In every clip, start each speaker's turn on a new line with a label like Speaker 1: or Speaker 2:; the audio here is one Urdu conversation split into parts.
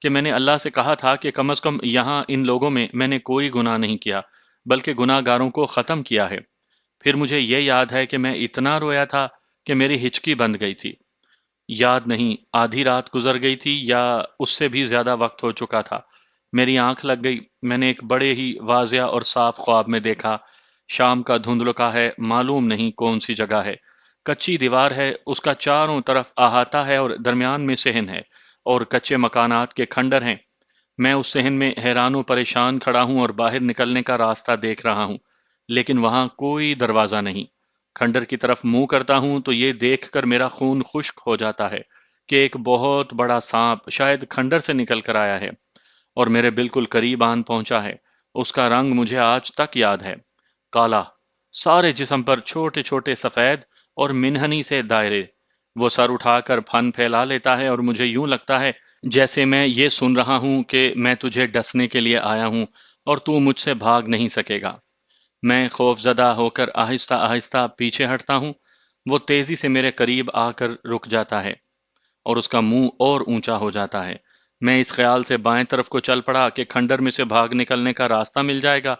Speaker 1: کہ میں نے اللہ سے کہا تھا کہ کم از کم یہاں ان لوگوں میں میں نے کوئی گناہ نہیں کیا بلکہ گناہ گاروں کو ختم کیا ہے۔ پھر مجھے یہ یاد ہے کہ میں اتنا رویا تھا کہ میری ہچکی بند گئی تھی۔ یاد نہیں آدھی رات گزر گئی تھی یا اس سے بھی زیادہ وقت ہو چکا تھا۔ میری آنکھ لگ گئی، میں نے ایک بڑے ہی واضح اور صاف خواب میں دیکھا۔ شام کا دھندلکا ہے، معلوم نہیں کون سی جگہ ہے۔ کچی دیوار ہے، اس کا چاروں طرف احاطہ ہے اور درمیان میں صحن ہے اور کچے مکانات کے کھنڈر ہیں۔ میں اس صحن میں حیران و پریشان کھڑا ہوں اور باہر نکلنے کا راستہ دیکھ رہا ہوں، لیکن وہاں کوئی دروازہ نہیں۔ کھنڈر کی طرف منہ کرتا ہوں تو یہ دیکھ کر میرا خون خشک ہو جاتا ہے کہ ایک بہت بڑا سانپ شاید کھنڈر سے نکل کر آیا ہے اور میرے بالکل قریب آن پہنچا ہے۔ اس کا رنگ مجھے آج تک یاد ہے، کالا، سارے جسم پر چھوٹے چھوٹے سفید اور منحنی سے دائرے۔ وہ سر اٹھا کر پھن پھیلا لیتا ہے اور مجھے یوں لگتا ہے جیسے میں یہ سن رہا ہوں کہ میں تجھے ڈسنے کے لیے آیا ہوں اور تو مجھ سے بھاگ نہیں سکے گا۔ میں خوف زدہ ہو کر آہستہ آہستہ پیچھے ہٹتا ہوں۔ وہ تیزی سے میرے قریب آ کر رک جاتا ہے اور اس کا منہ اور اونچا ہو جاتا ہے۔ میں اس خیال سے بائیں طرف کو چل پڑا کہ کھنڈر میں سے بھاگ نکلنے کا راستہ مل جائے گا،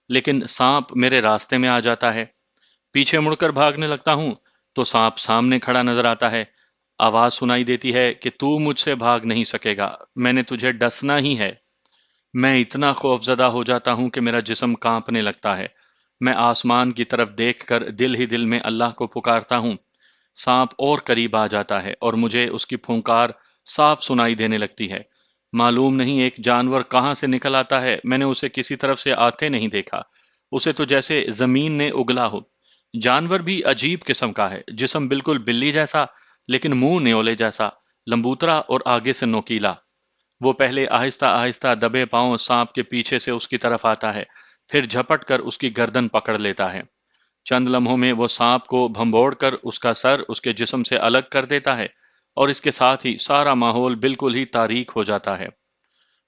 Speaker 1: لیکن سانپ میرے راستے میں آ جاتا ہے۔ پیچھے مڑ کر بھاگنے لگتا ہوں تو سانپ سامنے کھڑا نظر آتا ہے۔ آواز سنائی دیتی ہے کہ تو مجھ سے بھاگ نہیں سکے گا، میں نے تجھے ڈسنا ہی ہے۔ میں اتنا خوف زدہ ہو جاتا ہوں کہ میرا جسم کانپنے لگتا ہے۔ میں آسمان کی طرف دیکھ کر دل ہی دل میں اللہ کو پکارتا ہوں۔ سانپ اور قریب آ جاتا ہے اور مجھے اس کی پھونکار صاف سنائی دینے لگتی ہے۔ معلوم نہیں ایک جانور کہاں سے نکل آتا ہے، میں نے اسے کسی طرف سے آتے نہیں دیکھا۔ اسے تو جیسے زمین نے اگلا ہو۔ جانور بھی عجیب قسم کا ہے، جسم بالکل بلی جیسا لیکن منہ نیولے جیسا، لمبوترا اور آگے سے نوکیلا۔ وہ پہلے آہستہ آہستہ دبے پاؤں سانپ کے پیچھے سے اس کی طرف آتا ہے، پھر جھپٹ کر اس کی گردن پکڑ لیتا ہے۔ چند لمحوں میں وہ سانپ کو بھمبوڑ کر اس کا سر اس کے جسم سے الگ کر دیتا ہے اور اس کے ساتھ ہی سارا ماحول بالکل ہی تاریک ہو جاتا ہے۔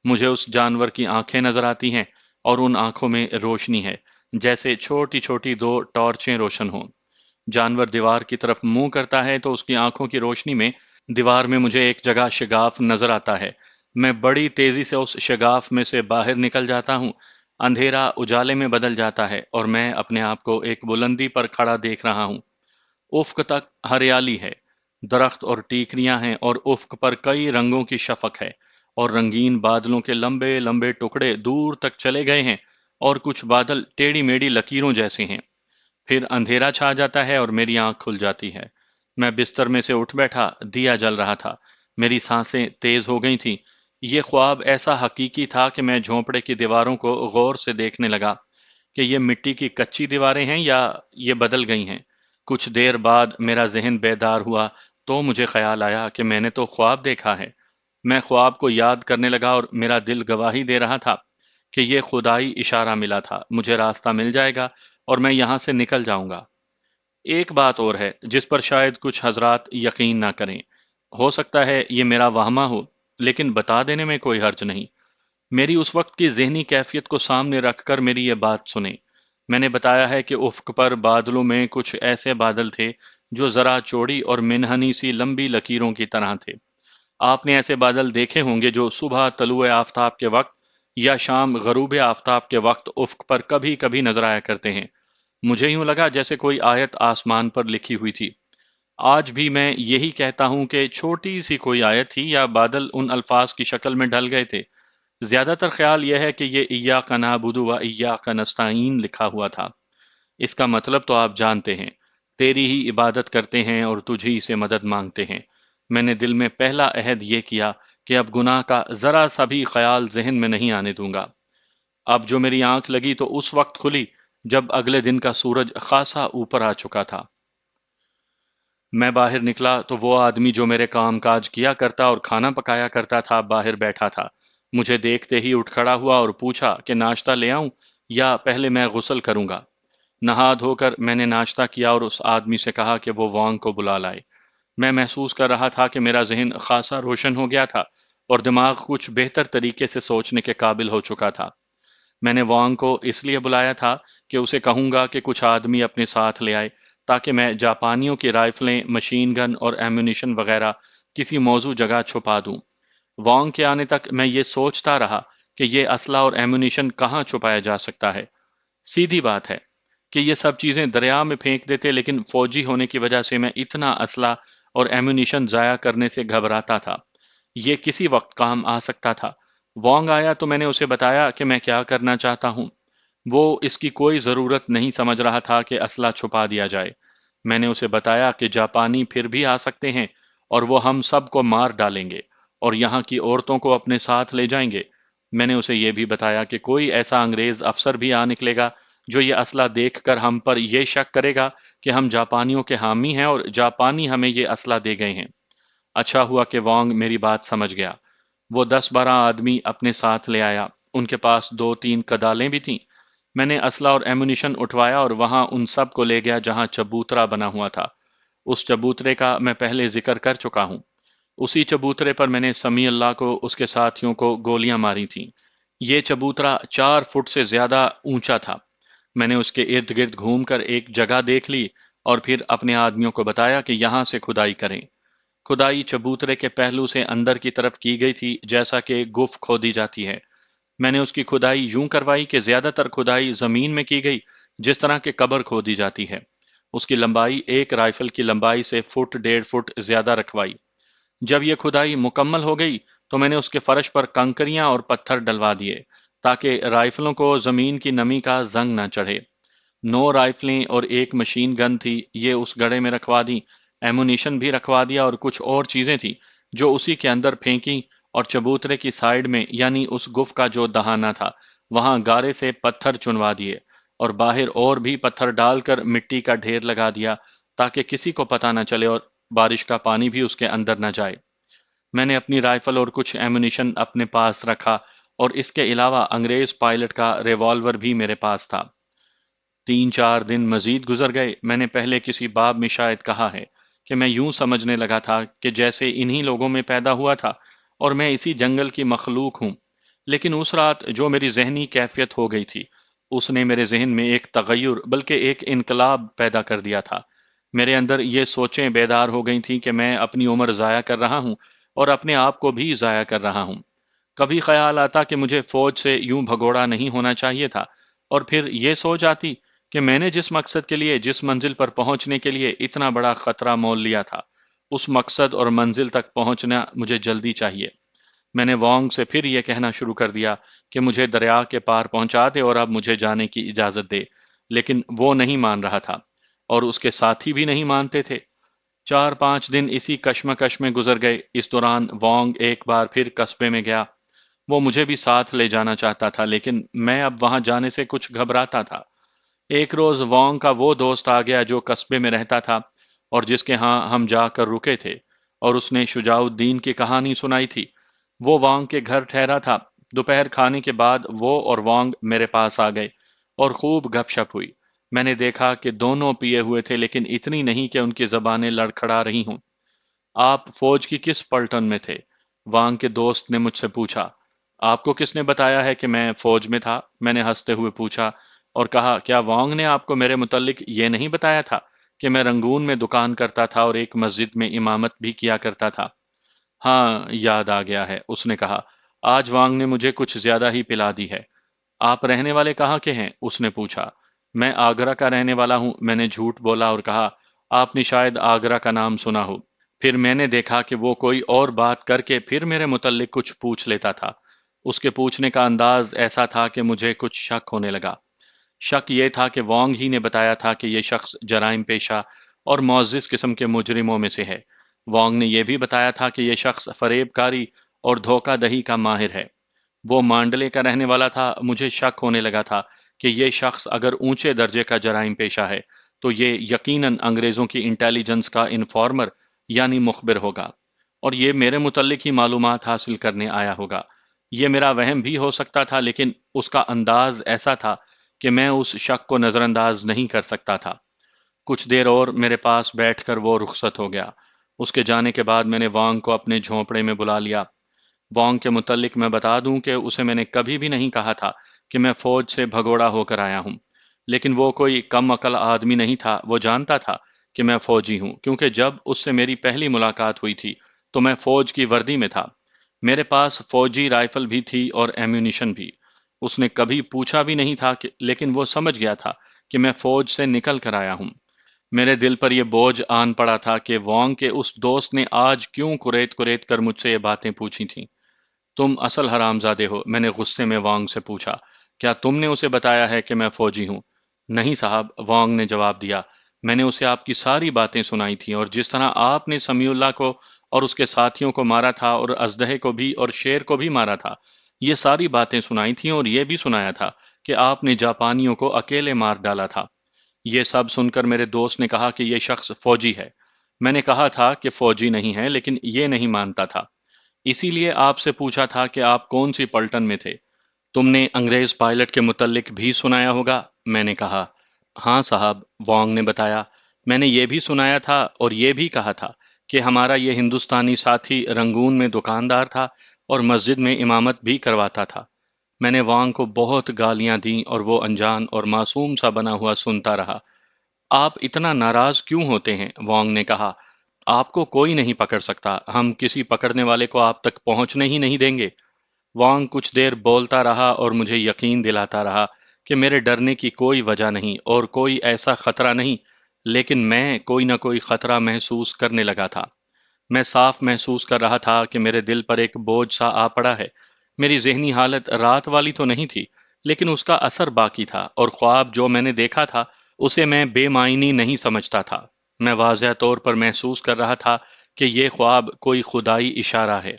Speaker 1: مجھے اس جانور کی آنکھیں نظر آتی ہیں اور ان آنکھوں میں روشنی ہے، جیسے چھوٹی چھوٹی دو ٹارچیں روشن ہوں۔ جانور دیوار کی طرف منہ کرتا ہے تو اس کی آنکھوں کی روشنی میں دیوار میں مجھے ایک جگہ شگاف نظر آتا ہے۔ میں بڑی تیزی سے اس شگاف میں سے باہر نکل جاتا ہوں۔ اندھیرا اجالے میں بدل جاتا ہے اور میں اپنے آپ کو ایک بلندی پر کھڑا دیکھ رہا ہوں۔ افق تک ہریالی ہے، درخت اور ٹیکریاں ہیں اور افق پر کئی رنگوں کی شفق ہے اور رنگین بادلوں کے لمبے لمبے ٹکڑے دور تک چلے گئے ہیں اور کچھ بادل ٹیڑھی میڑھی لکیروں جیسے ہیں۔ پھر اندھیرا چھا جاتا ہے اور میری آنکھ کھل جاتی ہے۔ میں بستر میں سے اٹھ بیٹھا، دیا جل رہا تھا، میری سانسیں تیز ہو گئی تھیں۔ یہ خواب ایسا حقیقی تھا کہ میں جھونپڑے کی دیواروں کو غور سے دیکھنے لگا کہ یہ مٹی کی کچی دیواریں ہیں یا یہ بدل گئی ہیں۔ کچھ دیر بعد میرا ذہن بیدار ہوا تو مجھے خیال آیا کہ میں نے تو خواب دیکھا ہے۔ میں خواب کو یاد کرنے لگا اور میرا دل گواہی دے رہا تھا کہ یہ خدائی اشارہ ملا تھا، مجھے راستہ مل جائے گا اور میں یہاں سے نکل جاؤں گا۔ ایک بات اور ہے جس پر شاید کچھ حضرات یقین نہ کریں، ہو سکتا ہے یہ میرا وہمہ ہو، لیکن بتا دینے میں کوئی حرج نہیں۔ میری اس وقت کی ذہنی کیفیت کو سامنے رکھ کر میری یہ بات سنیں۔ میں نے بتایا ہے کہ افق پر بادلوں میں کچھ ایسے بادل تھے جو ذرا چوڑی اور منحنی سی لمبی لکیروں کی طرح تھے۔ آپ نے ایسے بادل دیکھے ہوں گے جو صبح طلوع آفتاب کے وقت یا شام غروب آفتاب کے وقت افق پر کبھی کبھی نظر آیا کرتے ہیں۔ مجھے یوں لگا جیسے کوئی آیت آسمان پر لکھی ہوئی تھی۔ آج بھی میں یہی کہتا ہوں کہ چھوٹی سی کوئی آیت تھی یا بادل ان الفاظ کی شکل میں ڈل گئے تھے۔ زیادہ تر خیال یہ ہے کہ یہ ایاک نعبد و ایاک نستعین لکھا ہوا تھا۔ اس کا مطلب تو آپ جانتے ہیں، تیری ہی عبادت کرتے ہیں اور تجھ ہی سے مدد مانگتے ہیں۔ میں نے دل میں پہلا عہد یہ کیا کہ اب گناہ کا ذرا سا بھی خیال ذہن میں نہیں آنے دوں گا۔ اب جو میری آنکھ لگی تو اس وقت کھلی جب اگلے دن کا سورج خاصا اوپر آ چکا تھا۔ میں باہر نکلا تو وہ آدمی جو میرے کام کاج کیا کرتا اور کھانا پکایا کرتا تھا باہر بیٹھا تھا۔ مجھے دیکھتے ہی اٹھ کھڑا ہوا اور پوچھا کہ ناشتہ لے آؤں یا پہلے میں غسل کروں گا۔ نہا دھو کر میں نے ناشتہ کیا اور اس آدمی سے کہا کہ وہ وانگ کو بلا لائے۔ میں محسوس کر رہا تھا کہ میرا ذہن خاصا روشن ہو گیا تھا اور دماغ کچھ بہتر طریقے سے سوچنے کے قابل ہو چکا تھا۔ میں نے وانگ کو اس لیے بلایا تھا کہ اسے کہوں گا کہ کچھ آدمی اپنے ساتھ لے آئے تاکہ میں جاپانیوں کی رائفلیں، مشین گن اور ایمونیشن وغیرہ کسی موزوں جگہ چھپا دوں۔ وانگ کے آنے تک میں یہ سوچتا رہا کہ یہ اسلحہ اور ایمونیشن کہاں چھپایا جا سکتا ہے۔ سیدھی بات ہے کہ یہ سب چیزیں دریا میں پھینک دیتے، لیکن فوجی ہونے کی وجہ سے میں اتنا اسلحہ اور ایمونیشن ضائع کرنے سے گھبراتا تھا۔ یہ کسی وقت کام آ سکتا تھا۔ وانگ آیا تو میں نے اسے بتایا کہ میں کیا کرنا چاہتا ہوں۔ وہ اس کی کوئی ضرورت نہیں سمجھ رہا تھا کہ اسلحہ چھپا دیا جائے۔ میں نے اسے بتایا کہ جاپانی پھر بھی آ سکتے ہیں اور وہ ہم سب کو مار ڈالیں گے اور یہاں کی عورتوں کو اپنے ساتھ لے جائیں گے۔ میں نے اسے یہ بھی بتایا کہ کوئی ایسا انگریز افسر بھی آ نکلے گا جو یہ اسلحہ دیکھ کر ہم پر یہ شک کرے گا کہ ہم جاپانیوں کے حامی ہیں اور جاپانی ہمیں یہ اسلحہ دے گئے ہیں۔ اچھا ہوا کہ وانگ میری بات سمجھ گیا۔ وہ 10-12 آدمی اپنے ساتھ لے آیا۔ ان کے پاس 2-3 کدالیں بھی تھیں۔ میں نے اسلحہ اور ایمونیشن اٹھوایا اور وہاں ان سب کو لے گیا جہاں چبوترا بنا ہوا تھا۔ اس چبوترے کا میں پہلے ذکر کر چکا ہوں۔ اسی چبوترے پر میں نے سمیع اللہ کو اس کے ساتھیوں کو گولیاں ماری تھیں۔ یہ چبوترا 4 فٹ سے زیادہ اونچا تھا۔ میں نے اس کے ارد گرد گھوم کر ایک جگہ دیکھ لی اور پھر اپنے آدمیوں کو بتایا کہ یہاں سے کھدائی کریں۔ کھدائی چبوترے کے پہلو سے اندر کی طرف کی گئی تھی جیسا کہ گف کھودی جاتی ہے۔ میں نے اس کی کھدائی یوں کروائی کہ زیادہ تر کھدائی زمین میں کی گئی جس طرح کہ قبر کھودی جاتی ہے۔ اس کی لمبائی ایک رائفل کی لمبائی سے 1.5 فٹ زیادہ رکھوائی۔ جب یہ کھدائی مکمل ہو گئی تو میں نے اس کے فرش پر کنکریاں اور پتھر ڈلوا دیے تاکہ رائفلوں کو زمین کی نمی کا زنگ نہ چڑھے۔ 9 رائفلیں اور ایک مشین گن تھی، یہ اس گڑھے میں رکھوا دی۔ ایمونیشن بھی رکھوا دیا اور کچھ اور چیزیں تھیں جو اسی کے اندر پھینکی، اور چبوترے کی سائیڈ میں یعنی اس گف کا جو دہانہ تھا وہاں گارے سے پتھر چنوا دیے اور باہر اور بھی پتھر ڈال کر مٹی کا ڈھیر لگا دیا تاکہ کسی کو پتہ نہ چلے اور بارش کا پانی بھی اس کے اندر نہ جائے۔ میں نے اپنی رائفل اور کچھ ایمونیشن اپنے پاس رکھا اور اس کے علاوہ انگریز پائلٹ کا ریوالور بھی میرے پاس تھا۔ 3-4 دن مزید گزر گئے۔ میں نے پہلے کسی باب میں شاید کہا ہے کہ میں یوں سمجھنے لگا تھا کہ جیسے انہی لوگوں میں پیدا ہوا تھا اور میں اسی جنگل کی مخلوق ہوں۔ لیکن اس رات جو میری ذہنی کیفیت ہو گئی تھی، اس نے میرے ذہن میں ایک تغیر بلکہ ایک انقلاب پیدا کر دیا تھا۔ میرے اندر یہ سوچیں بیدار ہو گئی تھیں کہ میں اپنی عمر ضائع کر رہا ہوں اور اپنے آپ کو بھی ضائع کر رہا ہوں۔ کبھی خیال آتا کہ مجھے فوج سے یوں بھگوڑا نہیں ہونا چاہیے تھا، اور پھر یہ سوچ آتی کہ میں نے جس مقصد کے لیے، جس منزل پر پہنچنے کے لیے اتنا بڑا خطرہ مول لیا تھا، اس مقصد اور منزل تک پہنچنا مجھے جلدی چاہیے۔ میں نے وانگ سے پھر یہ کہنا شروع کر دیا کہ مجھے دریا کے پار پہنچا دے اور اب مجھے جانے کی اجازت دے، لیکن وہ نہیں مان رہا تھا اور اس کے ساتھی بھی نہیں مانتے تھے۔ 4-5 دن اسی کشمکش میں گزر گئے۔ اس دوران وانگ ایک بار پھر قصبے میں گیا۔ وہ مجھے بھی ساتھ لے جانا چاہتا تھا، لیکن میں اب وہاں جانے سے کچھ گھبراتا تھا۔ ایک روز وانگ کا وہ دوست آ گیا جو قصبے میں رہتا تھا اور جس کے ہاں ہم جا کر رکے تھے، اور اس نے شجاع الدین کی کہانی سنائی تھی۔ وہ وانگ کے گھر ٹھہرا تھا۔ دوپہر کھانے کے بعد وہ اور وانگ میرے پاس آ گئے اور خوب گپ شپ ہوئی۔ میں نے دیکھا کہ دونوں پیے ہوئے تھے، لیکن اتنی نہیں کہ ان کی زبانیں لڑکھڑا رہی ہوں۔ آپ فوج کی کس پلٹن میں تھے؟ وانگ کے دوست نے مجھ سے پوچھا۔ آپ کو کس نے بتایا ہے کہ میں فوج میں تھا؟ میں نے ہنستے ہوئے پوچھا اور کہا، کیا وانگ نے آپ کو میرے متعلق یہ نہیں بتایا تھا کہ میں رنگون میں دکان کرتا تھا اور ایک مسجد میں امامت بھی کیا کرتا تھا؟ ہاں، یاد آ گیا ہے، اس نے کہا۔ آج وانگ نے مجھے کچھ زیادہ ہی پلا دی ہے۔ آپ رہنے والے کہاں کے ہیں؟ اس نے پوچھا۔ میں آگرہ کا رہنے والا ہوں، میں نے جھوٹ بولا اور کہا، آپ نے شاید آگرہ کا نام سنا ہو۔ پھر میں نے دیکھا کہ وہ کوئی اور بات کر کے پھر میرے متعلق کچھ پوچھ لیتا تھا۔ اس کے پوچھنے کا انداز ایسا تھا کہ مجھے کچھ شک ہونے لگا۔ شک یہ تھا کہ وانگ ہی نے بتایا تھا کہ یہ شخص جرائم پیشہ اور معزز قسم کے مجرموں میں سے ہے۔ وانگ نے یہ بھی بتایا تھا کہ یہ شخص فریب کاری اور دھوکہ دہی کا ماہر ہے۔ وہ مانڈلے کا رہنے والا تھا۔ مجھے شک ہونے لگا تھا کہ یہ شخص اگر اونچے درجے کا جرائم پیشہ ہے تو یہ یقیناً انگریزوں کی انٹیلیجنس کا انفارمر یعنی مخبر ہوگا، اور یہ میرے متعلق ہی معلومات حاصل کرنے آیا ہوگا۔ یہ میرا وہم بھی ہو سکتا تھا، لیکن اس کا انداز ایسا تھا کہ میں اس شک کو نظر انداز نہیں کر سکتا تھا۔ کچھ دیر اور میرے پاس بیٹھ کر وہ رخصت ہو گیا۔ اس کے جانے کے بعد میں نے وانگ کو اپنے جھونپڑے میں بلا لیا۔ وانگ کے متعلق میں بتا دوں کہ اسے میں نے کبھی بھی نہیں کہا تھا کہ میں فوج سے بھگوڑا ہو کر آیا ہوں، لیکن وہ کوئی کم عقل آدمی نہیں تھا۔ وہ جانتا تھا کہ میں فوجی ہوں، کیونکہ جب اس سے میری پہلی ملاقات ہوئی تھی تو میں فوج کی وردی میں تھا۔ میرے پاس فوجی رائفل بھی تھی اور ایمیونیشن بھی۔ اس نے کبھی پوچھا بھی نہیں تھا لیکن وہ سمجھ گیا تھا کہ میں فوج سے نکل کر آیا ہوں۔ میرے دل پر یہ بوجھ آن پڑا تھا کہ وانگ کے اس دوست نے آج کیوں کریت کریت کر مجھ سے یہ باتیں پوچھی تھیں۔ تم اصل حرامزادے ہو، میں نے غصے میں وانگ سے پوچھا۔ کیا تم نے اسے بتایا ہے کہ میں فوجی ہوں؟ نہیں صاحب، وانگ نے جواب دیا۔ میں نے اسے آپ کی ساری باتیں سنائی تھیں اور جس طرح آپ نے سمیع اللہ کو اور اس کے ساتھیوں کو مارا تھا اور اژدہے کو بھی اور شیر کو بھی مارا تھا، یہ ساری باتیں سنائی تھیں اور یہ بھی سنایا تھا کہ آپ نے جاپانیوں کو اکیلے مار ڈالا تھا۔ یہ سب سن کر میرے دوست نے کہا کہ یہ شخص فوجی ہے۔ میں نے کہا تھا کہ فوجی نہیں ہے، لیکن یہ نہیں مانتا تھا۔ اسی لیے آپ سے پوچھا تھا کہ آپ کون سی پلٹن میں تھے۔ تم نے انگریز پائلٹ کے متعلق بھی سنایا ہوگا، میں نے کہا۔ ہاں صاحب، وانگ نے بتایا، میں نے یہ بھی سنایا تھا اور یہ بھی کہا تھا کہ ہمارا یہ ہندوستانی ساتھی رنگون میں دکاندار تھا اور مسجد میں امامت بھی کرواتا تھا۔ میں نے وانگ کو بہت گالیاں دیں اور وہ انجان اور معصوم سا بنا ہوا سنتا رہا۔ آپ اتنا ناراض کیوں ہوتے ہیں؟ وانگ نے کہا۔ آپ کو کوئی نہیں پکڑ سکتا، ہم کسی پکڑنے والے کو آپ تک پہنچنے ہی نہیں دیں گے۔ وانگ کچھ دیر بولتا رہا اور مجھے یقین دلاتا رہا کہ میرے ڈرنے کی کوئی وجہ نہیں اور کوئی ایسا خطرہ نہیں، لیکن میں کوئی نہ کوئی خطرہ محسوس کرنے لگا تھا۔ میں صاف محسوس کر رہا تھا کہ میرے دل پر ایک بوجھ سا آ پڑا ہے۔ میری ذہنی حالت رات والی تو نہیں تھی، لیکن اس کا اثر باقی تھا اور خواب جو میں نے دیکھا تھا اسے میں بے معنی نہیں سمجھتا تھا۔ میں واضح طور پر محسوس کر رہا تھا کہ یہ خواب کوئی خدائی اشارہ ہے۔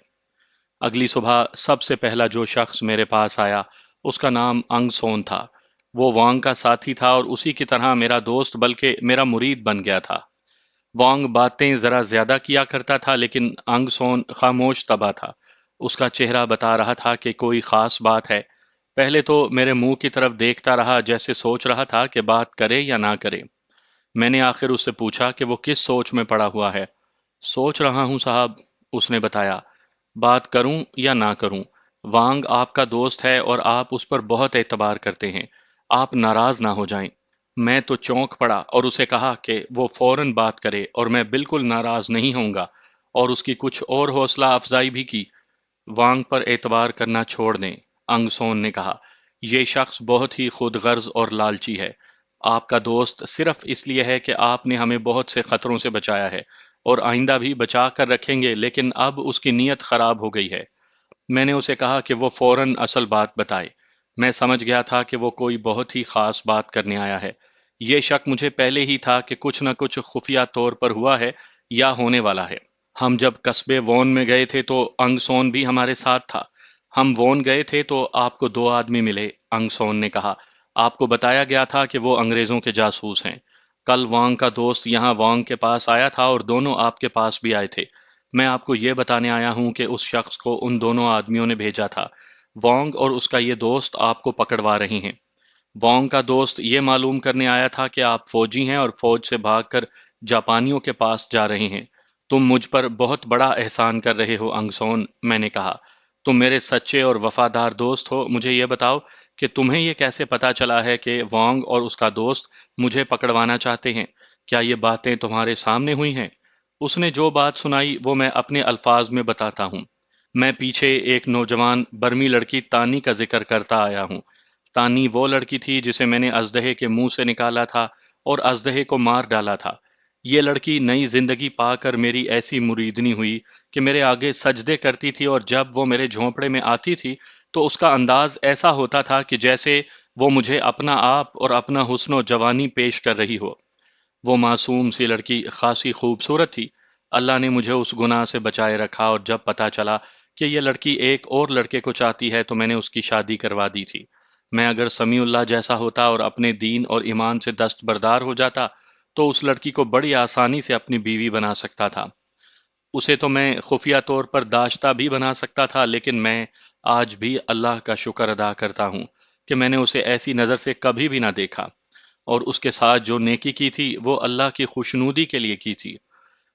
Speaker 1: اگلی صبح سب سے پہلا جو شخص میرے پاس آیا اس کا نام انگ سون تھا۔ وہ وانگ کا ساتھی تھا اور اسی کی طرح میرا دوست بلکہ میرا مرید بن گیا تھا۔ وانگ باتیں ذرا زیادہ کیا کرتا تھا لیکن انگ سون خاموش طبع تھا۔ اس کا چہرہ بتا رہا تھا کہ کوئی خاص بات ہے۔ پہلے تو میرے منہ کی طرف دیکھتا رہا جیسے سوچ رہا تھا کہ بات کرے یا نہ کرے۔ میں نے آخر اس سے پوچھا کہ وہ کس سوچ میں پڑا ہوا ہے۔ سوچ رہا ہوں صاحب، اس نے بتایا، بات کروں یا نہ کروں۔ وانگ آپ کا دوست ہے اور آپ اس پر بہت اعتبار کرتے ہیں۔ آپ ناراض نہ ہو جائیں۔ میں تو چونک پڑا اور اسے کہا کہ وہ فوراً بات کرے اور میں بالکل ناراض نہیں ہوں گا، اور اس کی کچھ اور حوصلہ افزائی بھی کی۔ وانگ پر اعتبار کرنا چھوڑ دیں، انگ سون نے کہا۔ یہ شخص بہت ہی خود غرض اور لالچی ہے۔ آپ کا دوست صرف اس لیے ہے کہ آپ نے ہمیں بہت سے خطروں سے بچایا ہے اور آئندہ بھی بچا کر رکھیں گے، لیکن اب اس کی نیت خراب ہو گئی ہے۔ میں نے اسے کہا کہ وہ فوراً اصل بات بتائے۔ میں سمجھ گیا تھا کہ وہ کوئی بہت ہی خاص بات کرنے آیا ہے۔ یہ شک مجھے پہلے ہی تھا کہ کچھ نہ کچھ خفیہ طور پر ہوا ہے یا ہونے والا ہے۔ ہم جب قصبے وون میں گئے تھے تو انگ سون بھی ہمارے ساتھ تھا۔ ہم وون گئے تھے تو آپ کو دو آدمی ملے، انگ سون نے کہا۔ آپ کو بتایا گیا تھا کہ وہ انگریزوں کے جاسوس ہیں۔ کل وانگ کا دوست یہاں وانگ کے پاس آیا تھا اور دونوں آپ کے پاس بھی آئے تھے۔ میں آپ کو یہ بتانے آیا ہوں کہ اس شخص کو ان دونوں آدمیوں نے بھیجا تھا۔ وانگ اور اس کا یہ دوست آپ کو پکڑوا رہے ہیں۔ وانگ کا دوست یہ معلوم کرنے آیا تھا کہ آپ فوجی ہیں اور فوج سے بھاگ کر جاپانیوں کے پاس جا رہے ہیں۔ تم مجھ پر بہت بڑا احسان کر رہے ہو انگ سون، میں نے کہا۔ تم میرے سچے اور وفادار دوست ہو، مجھے یہ بتاؤ کہ تمہیں یہ کیسے پتا چلا ہے کہ وانگ اور اس کا دوست مجھے پکڑوانا چاہتے ہیں؟ کیا یہ باتیں تمہارے سامنے ہوئی ہیں؟ اس نے جو بات سنائی وہ میں اپنے الفاظ میں بتاتا ہوں۔ میں پیچھے ایک نوجوان برمی لڑکی تانی کا ذکر کرتا آیا ہوں۔ تانی وہ لڑکی تھی جسے میں نے اژدہے کے منہ سے نکالا تھا اور اژدہے کو مار ڈالا تھا۔ یہ لڑکی نئی زندگی پا کر میری ایسی مریدنی ہوئی کہ میرے آگے سجدے کرتی تھی، اور جب وہ میرے جھونپڑے میں آتی تھی تو اس کا انداز ایسا ہوتا تھا کہ جیسے وہ مجھے اپنا آپ اور اپنا حسن و جوانی پیش کر رہی ہو۔ وہ معصوم سی لڑکی خاصی خوبصورت تھی۔ اللہ نے مجھے اس گناہ سے بچائے رکھا، اور جب پتا چلا کہ یہ لڑکی ایک اور لڑکے کو چاہتی ہے تو میں نے اس کی شادی کروا دی تھی۔ میں اگر سمیع اللہ جیسا ہوتا اور اپنے دین اور ایمان سے دستبردار ہو جاتا تو اس لڑکی کو بڑی آسانی سے اپنی بیوی بنا سکتا تھا۔ اسے تو میں خفیہ طور پر داشتہ بھی بنا سکتا تھا، لیکن میں آج بھی اللہ کا شکر ادا کرتا ہوں کہ میں نے اسے ایسی نظر سے کبھی بھی نہ دیکھا، اور اس کے ساتھ جو نیکی کی تھی وہ اللہ کی خوشنودی کے لیے کی تھی۔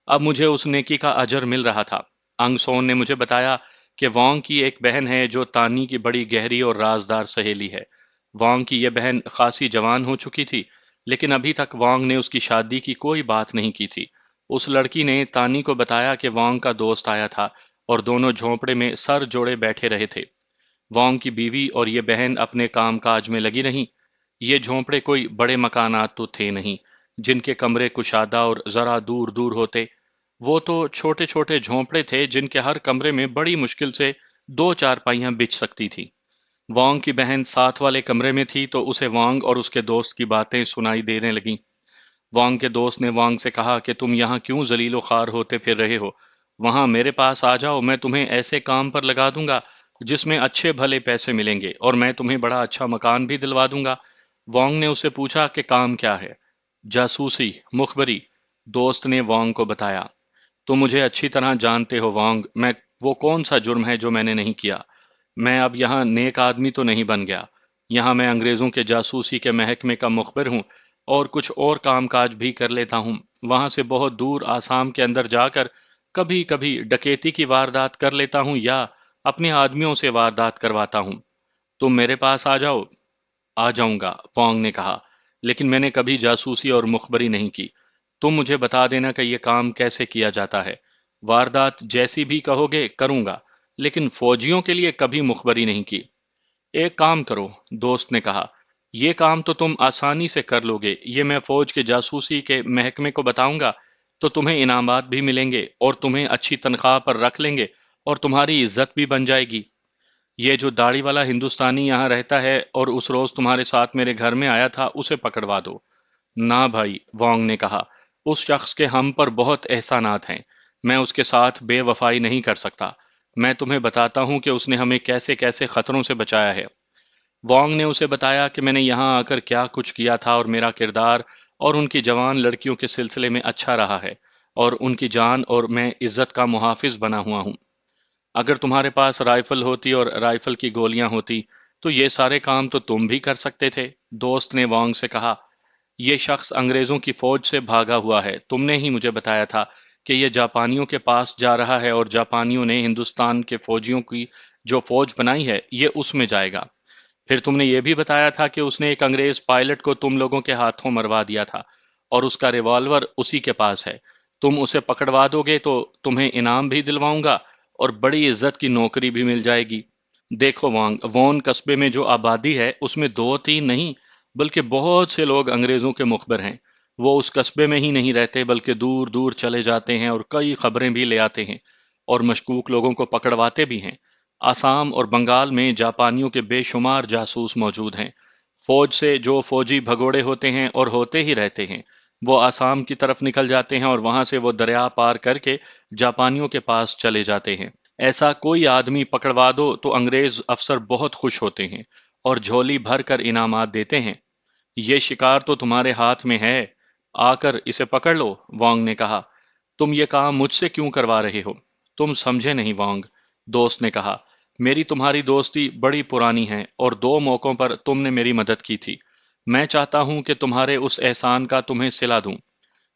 Speaker 1: اب مجھے اس نیکی کا اجر مل رہا تھا۔ انگ سون نے مجھے بتایا کہ وانگ کی ایک بہن ہے جو تانی کی بڑی گہری اور رازدار سہیلی ہے۔ وانگ کی یہ بہن خاصی جوان ہو چکی تھی، لیکن ابھی تک وانگ نے اس کی شادی کی کوئی بات نہیں کی تھی۔ اس لڑکی نے تانی کو بتایا کہ وانگ کا دوست آیا تھا اور دونوں جھونپڑے میں سر جوڑے بیٹھے رہے تھے۔ وانگ کی بیوی اور یہ بہن اپنے کام کاج میں لگی رہیں۔ یہ جھونپڑے کوئی بڑے مکانات تو تھے نہیں جن کے کمرے کشادہ اور ذرا دور دور ہوتے۔ وہ تو چھوٹے چھوٹے جھونپڑے تھے جن کے ہر کمرے میں بڑی مشکل سے دو چارپائیاں بچھ سکتی تھی۔ وانگ کی بہن ساتھ والے کمرے میں تھی تو اسے وانگ اور اس کے دوست کی باتیں سنائی دینے لگیں۔ وانگ کے دوست نے وانگ سے کہا کہ تم یہاں کیوں ذلیل و خوار ہوتے پھر رہے ہو؟ وہاں میرے پاس آ جاؤ، میں تمہیں ایسے کام پر لگا دوں گا جس میں اچھے بھلے پیسے ملیں گے، اور میں تمہیں بڑا اچھا مکان بھی دلوا دوں گا۔ وانگ نے اسے پوچھا کہ کام کیا ہے؟ جاسوسی، مخبری، دوست نے وانگ کو بتایا۔ تم مجھے اچھی طرح جانتے ہو وانگ، میں وہ کون سا جرم ہے جو میں نے نہیں کیا؟ میں اب یہاں نیک آدمی تو نہیں بن گیا۔ یہاں میں انگریزوں کے جاسوسی کے محکمے کا مخبر ہوں، اور کچھ اور کام کاج بھی کر لیتا ہوں۔ وہاں سے بہت دور آسام کے اندر جا کر کبھی کبھی ڈکیتی کی واردات کر لیتا ہوں یا اپنے آدمیوں سے واردات کرواتا ہوں۔ تم میرے پاس آ جاؤ۔ آ جاؤں گا، وانگ نے کہا، لیکن میں نے کبھی جاسوسی اور مخبری نہیں کی۔ تم مجھے بتا دینا کہ یہ کام کیسے کیا جاتا ہے۔ واردات جیسی بھی کہو گے کروں گا، لیکن فوجیوں کے لیے کبھی مخبری نہیں کی۔ ایک کام کرو، دوست نے کہا، یہ کام تو تم آسانی سے کر لو گے۔ یہ میں فوج کے جاسوسی کے محکمے کو بتاؤں گا تو تمہیں انعامات بھی ملیں گے اور تمہیں اچھی تنخواہ پر رکھ لیں گے اور تمہاری عزت بھی بن جائے گی۔ یہ جو داڑھی والا ہندوستانی یہاں رہتا ہے اور اس روز تمہارے ساتھ میرے گھر میں آیا تھا، اسے پکڑوا دو۔ نہ بھائی، وانگ نے کہا، اس شخص کے ہم پر بہت احسانات ہیں، میں اس کے ساتھ بے وفائی نہیں کر سکتا۔ میں تمہیں بتاتا ہوں کہ اس نے ہمیں کیسے کیسے خطروں سے بچایا ہے۔ وانگ نے اسے بتایا کہ میں نے یہاں آ کر کیا کچھ کیا تھا اور میرا کردار اور ان کی جوان لڑکیوں کے سلسلے میں اچھا رہا ہے، اور ان کی جان اور میں عزت کا محافظ بنا ہوا ہوں۔ اگر تمہارے پاس رائفل ہوتی اور رائفل کی گولیاں ہوتی تو یہ سارے کام تو تم بھی کر سکتے تھے، دوست نے وانگ سے کہا۔ یہ شخص انگریزوں کی فوج سے بھاگا ہوا ہے، تم نے ہی مجھے بتایا تھا کہ یہ جاپانیوں کے پاس جا رہا ہے، اور جاپانیوں نے ہندوستان کے فوجیوں کی جو فوج بنائی ہے یہ اس میں جائے گا۔ پھر تم نے یہ بھی بتایا تھا کہ اس نے ایک انگریز پائلٹ کو تم لوگوں کے ہاتھوں مروا دیا تھا، اور اس کا ریوالور اسی کے پاس ہے۔ تم اسے پکڑوا دو گے تو تمہیں انعام بھی دلواؤں گا اور بڑی عزت کی نوکری بھی مل جائے گی۔ دیکھو وانگ، وون قصبے میں جو آبادی ہے اس میں دو تین نہیں بلکہ بہت سے لوگ انگریزوں کے مخبر ہیں۔ وہ اس قصبے میں ہی نہیں رہتے بلکہ دور دور چلے جاتے ہیں اور کئی خبریں بھی لے آتے ہیں اور مشکوک لوگوں کو پکڑواتے بھی ہیں۔ آسام اور بنگال میں جاپانیوں کے بے شمار جاسوس موجود ہیں۔ فوج سے جو فوجی بھگوڑے ہوتے ہیں اور ہوتے ہی رہتے ہیں، وہ آسام کی طرف نکل جاتے ہیں اور وہاں سے وہ دریا پار کر کے جاپانیوں کے پاس چلے جاتے ہیں۔ ایسا کوئی آدمی پکڑوا دو تو انگریز افسر بہت خوش ہوتے ہیں اور جھولی بھر کر انعامات دیتے ہیں۔ یہ شکار تو تمہارے ہاتھ میں ہے، آ کر اسے پکڑ لو، وانگ نے کہا۔ تم یہ کام مجھ سے کیوں کروا رہے ہو؟ تم سمجھے نہیں وانگ، دوست نے کہا۔ میری تمہاری دوستی بڑی پرانی ہے اور دو موقعوں پر تم نے میری مدد کی تھی۔ میں چاہتا ہوں کہ تمہارے اس احسان کا تمہیں صلہ دوں۔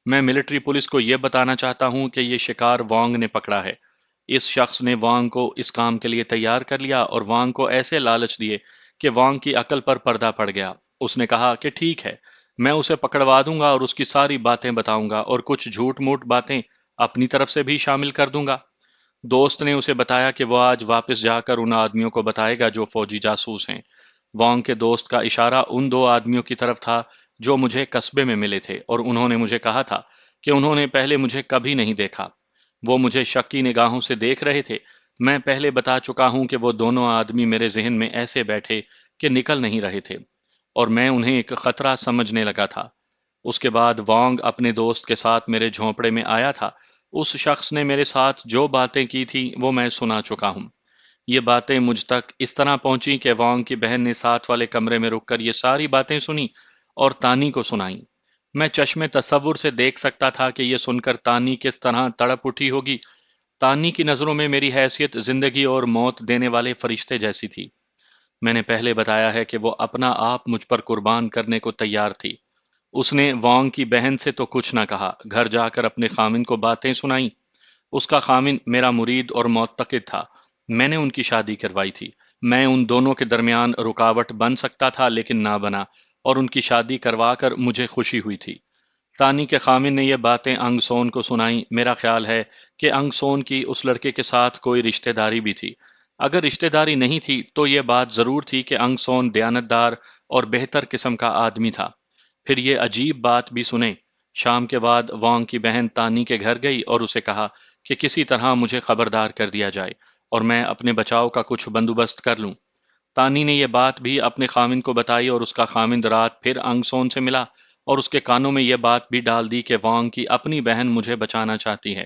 Speaker 1: میں ملٹری پولیس کو یہ بتانا چاہتا ہوں کہ یہ شکار وانگ نے پکڑا ہے۔ اس شخص نے وانگ کو اس کام کے لیے تیار کر لیا اور وانگ کو ایسے لالچ دیے کہ وانگ کی عقل پر پردہ پڑ گیا۔ اس نے کہا کہ ٹھیک ہے، میں اسے پکڑوا دوں گا اور اس کی ساری باتیں بتاؤں گا اور کچھ جھوٹ موٹ باتیں اپنی طرف سے بھی شامل کر دوں گا۔ دوست نے اسے بتایا کہ وہ آج واپس جا کر ان آدمیوں کو بتائے گا جو فوجی جاسوس ہیں۔ وانگ کے دوست کا اشارہ ان دو آدمیوں کی طرف تھا جو مجھے قصبے میں ملے تھے، اور انہوں نے مجھے کہا تھا کہ انہوں نے پہلے مجھے کبھی نہیں دیکھا۔ وہ مجھے شکی نگاہوں سے دیکھ رہے تھے۔ میں پہلے بتا چکا ہوں کہ وہ دونوں آدمی میرے ذہن میں ایسے بیٹھے کہ نکل نہیں رہے تھے، اور میں انہیں ایک خطرہ سمجھنے لگا تھا۔ اس کے بعد وانگ اپنے دوست کے ساتھ میرے جھونپڑے میں آیا تھا۔ اس شخص نے میرے ساتھ جو باتیں کی تھی وہ میں سنا چکا ہوں۔ یہ باتیں مجھ تک اس طرح پہنچی کہ وانگ کی بہن نے ساتھ والے کمرے میں رک کر یہ ساری باتیں سنی اور تانی کو سنائیں۔ میں چشم تصور سے دیکھ سکتا تھا کہ یہ سن کر تانی کس طرح تڑپ اٹھی ہوگی۔ تانی کی نظروں میں میری حیثیت زندگی اور موت دینے والے فرشتے جیسی تھی۔ میں نے پہلے بتایا ہے کہ وہ اپنا آپ مجھ پر قربان کرنے کو تیار تھی۔ اس نے وانگ کی بہن سے تو کچھ نہ کہا، گھر جا کر اپنے خامن کو باتیں سنائیں۔ اس کا خامن میرا مرید اور معتقد تھا۔ میں نے ان کی شادی کروائی تھی۔ میں ان دونوں کے درمیان رکاوٹ بن سکتا تھا لیکن نہ بنا، اور ان کی شادی کروا کر مجھے خوشی ہوئی تھی۔ تانی کے خامن نے یہ باتیں انگ سون کو سنائیں۔ میرا خیال ہے کہ انگ سون کی اس لڑکے کے ساتھ کوئی رشتہ داری بھی تھی۔ اگر رشتہ داری نہیں تھی تو یہ بات ضرور تھی کہ انگ سون دیانتدار اور بہتر قسم کا آدمی تھا۔ پھر یہ عجیب بات بھی سنیں۔ شام کے بعد وانگ کی بہن تانی کے گھر گئی اور اسے کہا کہ کسی طرح مجھے خبردار کر دیا جائے اور میں اپنے بچاؤ کا کچھ بندوبست کر لوں۔ تانی نے یہ بات بھی اپنے خامند کو بتائی اور اس کا خامند رات پھر انگ سون سے ملا اور اس کے کانوں میں یہ بات بھی ڈال دی کہ وانگ کی اپنی بہن مجھے بچانا چاہتی ہے۔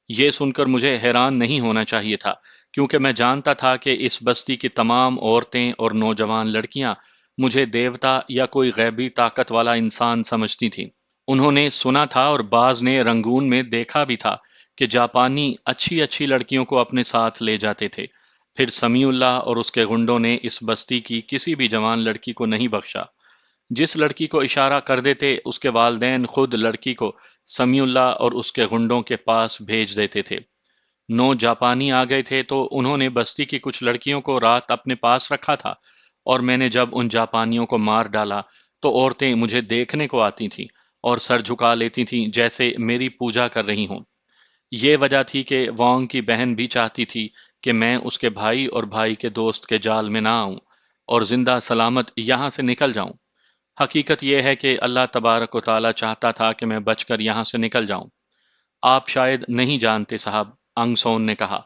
Speaker 1: یہ سن کر مجھے حیران نہیں ہونا چاہیے تھا، کیونکہ میں جانتا تھا کہ اس بستی کی تمام عورتیں اور نوجوان لڑکیاں مجھے دیوتا یا کوئی غیبی طاقت والا انسان سمجھتی تھیں۔ انہوں نے سنا تھا اور بعض نے رنگون میں دیکھا بھی تھا کہ جاپانی اچھی اچھی لڑکیوں کو اپنے ساتھ لے جاتے تھے۔ پھر سمیع اللہ اور اس کے گنڈوں نے اس بستی کی کسی بھی جوان لڑکی کو نہیں بخشا۔ جس لڑکی کو اشارہ کر دیتے اس کے والدین خود لڑکی کو سمیع اللہ اور اس کے گنڈوں کے پاس بھیج دیتے تھے۔ 9 جاپانی آ گئے تھے تو انہوں نے بستی کی کچھ لڑکیوں کو رات اپنے پاس رکھا تھا، اور میں نے جب ان جاپانیوں کو مار ڈالا تو عورتیں مجھے دیکھنے کو آتی تھیں اور سر جھکا لیتی تھیں جیسے میری پوجا کر رہی ہوں۔ یہ وجہ تھی کہ وانگ کی بہن بھی چاہتی تھی کہ میں اس کے بھائی اور بھائی کے دوست کے جال میں نہ آؤں اور زندہ سلامت یہاں سے نکل جاؤں۔ حقیقت یہ ہے کہ اللہ تبارک و تعالی چاہتا تھا کہ میں بچ کر یہاں سے نکل جاؤں۔ آپ شاید نہیں جانتے صاحب، انگ سون نے کہا،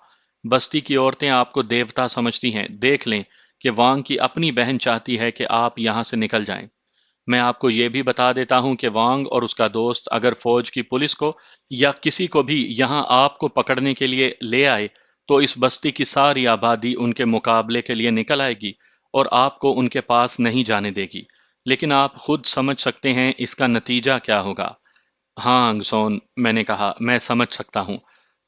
Speaker 1: بستی کی عورتیں آپ کو دیوتا سمجھتی ہیں۔ دیکھ لیں کہ وانگ کی اپنی بہن چاہتی ہے کہ آپ یہاں سے نکل جائیں۔ میں آپ کو یہ بھی بتا دیتا ہوں کہ وانگ اور اس کا دوست اگر فوج کی پولیس کو یا کسی کو بھی یہاں آپ کو پکڑنے کے لیے لے آئے تو اس بستی کی ساری آبادی ان کے مقابلے کے لیے نکل آئے گی اور آپ کو ان کے پاس نہیں جانے دے گی۔ لیکن آپ خود سمجھ سکتے ہیں اس کا نتیجہ کیا ہوگا۔ ہاں انگسون، میں نے کہا، میں سمجھ سکتا ہوں۔